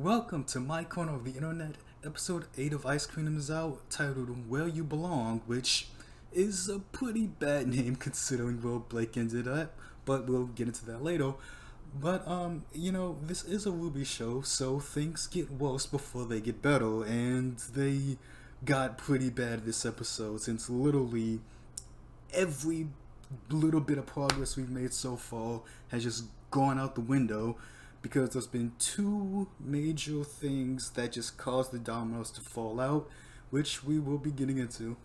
Welcome to my corner of the internet. Episode 8 of Ice Queendom is out, titled Where You Belong, which is a pretty bad name considering where Blake ended up, but we'll get into that later. But, this is a RWBY show, so things get worse before they get better, and they got pretty bad this episode since literally every little bit of progress we've made so far has just gone out the window because there's been two major things that just caused the dominoes to fall out, which we will be getting into.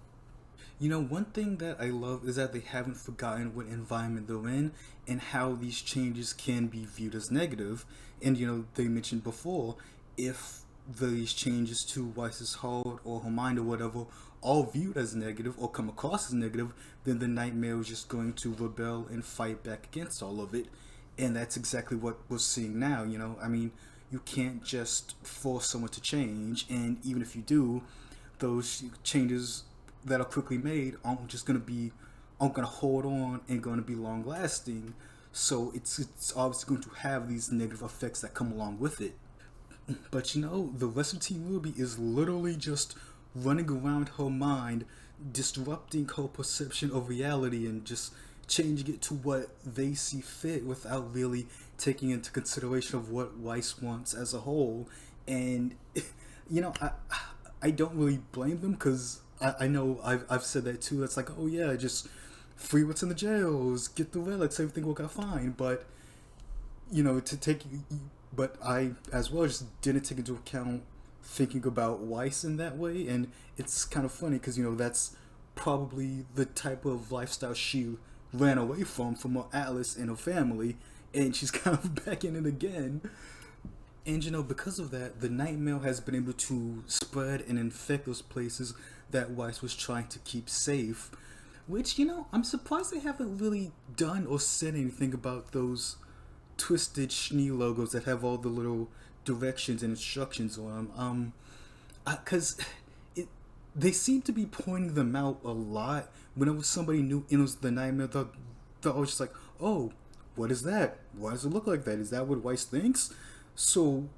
One thing that I love is that they haven't forgotten what environment they're in and how these changes can be viewed as negative. And, they mentioned before, if these changes to Weiss's heart or her mind or whatever all viewed as negative or come across as negative, then the nightmare is just going to rebel and fight back against all of it. And that's exactly what we're seeing now, you can't just force someone to change, and even if you do, those changes that are quickly made aren't gonna hold on and gonna be long lasting. So it's obviously going to have these negative effects that come along with it. But the rest of Team RWBY is literally just running around her mind, disrupting her perception of reality and just changing it to what they see fit without really taking into consideration of what Weiss wants as a whole. And I don't really blame them because I know I've said that too. It's like, oh yeah, just free what's in the jails, get the relics, everything will go fine. But to take, but I as well just didn't take into account thinking about Weiss in that way. And it's kind of funny because that's probably the type of lifestyle she ran away from her Atlas and her family, and she's kind of back in it again. And because of that, the nightmare has been able to spread and infect those places that Weiss was trying to keep safe. Which, I'm surprised they haven't really done or said anything about those twisted Schnee logos that have all the little directions and instructions on them. Because they seem to be pointing them out a lot. Whenever somebody new enters the nightmare, they're always just like, oh, what is that? Why does it look like that? Is that what Weiss thinks? So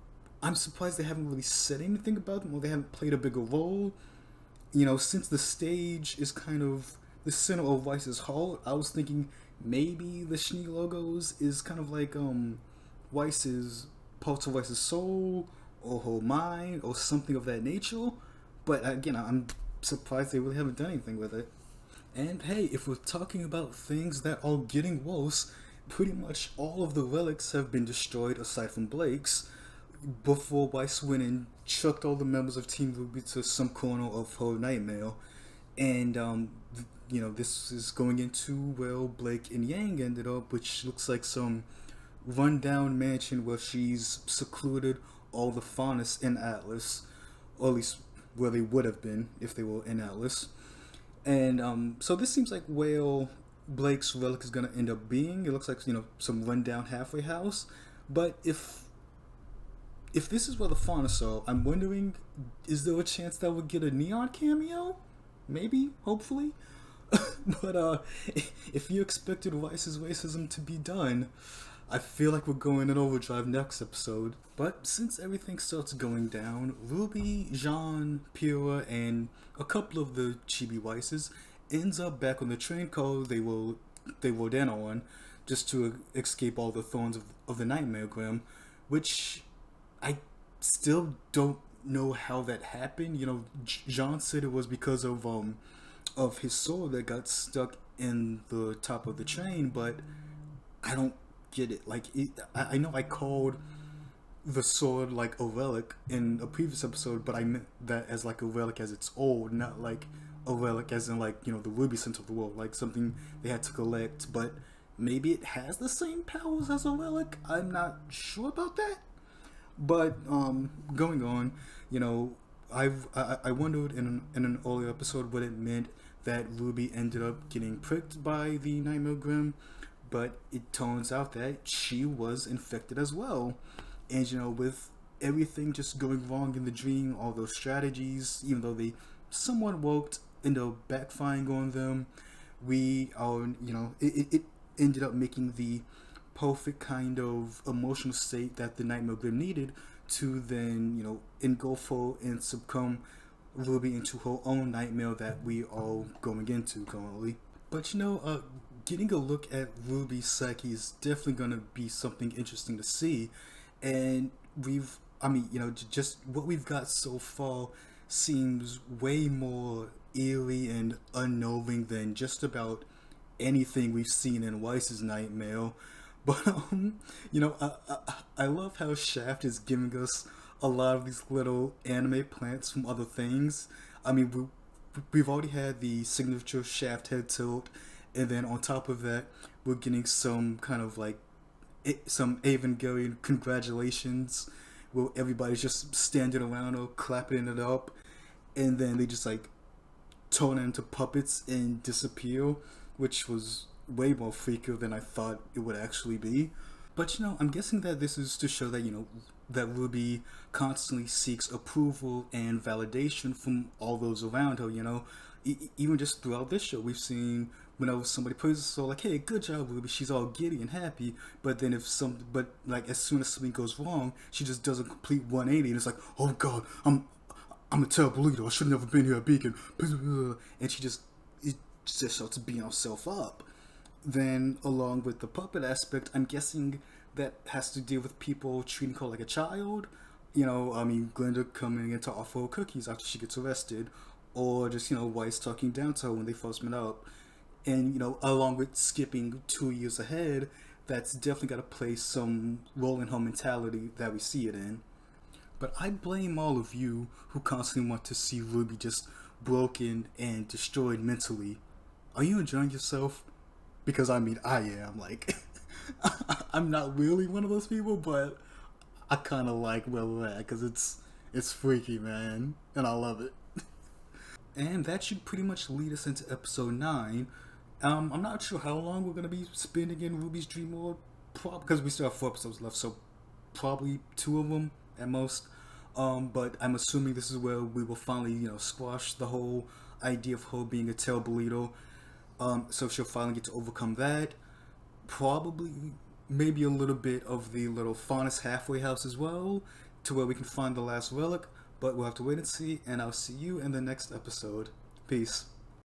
I'm surprised they haven't really said anything about them, or they haven't played a bigger role. Since the stage is kind of the center of Weiss's heart, I was thinking maybe the Schnee logos is kind of like Weiss's parts of Weiss's soul or her mind or something of that nature. But again, I'm surprised they really haven't done anything with it. And hey, if we're talking about things that are getting worse, pretty much all of the relics have been destroyed aside from Blake's before Weiss went and chucked all the members of Team RWBY to some corner of her nightmare. And, this is going into where Blake and Yang ended up, which looks like some rundown mansion where she's secluded all the faunus in Atlas, or at least where they would have been if they were in Atlas. And so this seems like where Blake's relic is going to end up being. It looks like, some rundown halfway house. But if this is where the faunus are, I'm wondering, is there a chance that we'll get a Neon cameo? Maybe, hopefully. But if you expected Weiss's racism to be done, I feel like we're going in overdrive next episode. But since everything starts going down, RWBY, Jean, Pyrrha, and a couple of the chibi Weisses ends up back on the train car they were then on, just to escape all the thorns of the Nightmare Grim, which I still don't know how that happened. Jean said it was because of his sword that got stuck in the top of the train, but I don't get it. I know I called the sword like a relic in a previous episode, but I meant that as like a relic as it's old, not like a relic as in like, the RWBY center of the world, like something they had to collect. But maybe it has the same powers as a relic. I'm not sure about that. But going on, I wondered in an earlier episode what it meant that RWBY ended up getting pricked by the Nightmare Grim, but it turns out that she was infected as well. And with everything just going wrong in the dream, all those strategies, even though they somewhat worked, end up backfiring on them, we are, it ended up making the perfect kind of emotional state that the Nightmare Grim needed to then, engulf her and succumb Ruby into her own nightmare that we are going into currently. But getting a look at Ruby's psyche is definitely going to be something interesting to see. And just what we've got so far seems way more eerie and unnerving than just about anything we've seen in Weiss's Nightmare. But I love how Shaft is giving us a lot of these little anime plants from other things. We've already had the signature Shaft head tilt, and then on top of that, we're getting some kind of like some Evangelion congratulations, where everybody's just standing around or clapping it up, and then they just like turn into puppets and disappear, which was way more freakier than I thought it would actually be. But I'm guessing that this is to show that that Ruby constantly seeks approval and validation from all those around her. Even just throughout this show, we've seen whenever somebody praises her, like, "Hey, good job, Ruby," she's all giddy and happy. But then as soon as something goes wrong, she just does a complete 180, and it's like, "Oh God, I'm a terrible leader. I should have never been here at Beacon," and she just starts beating herself up. Then, along with the puppet aspect, I'm guessing that has to deal with people treating her like a child. Glenda coming in to offer her cookies after she gets arrested, or just Weiss talking down to her when they first met up. And along with skipping 2 years ahead, that's definitely got to play some role in her mentality that we see it in. But I blame all of you who constantly want to see Ruby just broken and destroyed mentally. Are you enjoying yourself? Because I am. Like, I'm not really one of those people, but I kind of like where we're at because it's freaky, man, and I love it. And that should pretty much lead us into episode 9. I'm not sure how long we're gonna be spending in Ruby's Dream World, because we still have 4 episodes left, so probably 2 of them at most. But I'm assuming this is where we will finally, squash the whole idea of her being a terrible leader. So she'll finally get to overcome that. Probably, maybe a little bit of the little Faunus halfway house as well, to where we can find the last relic. But we'll have to wait and see, and I'll see you in the next episode. Peace.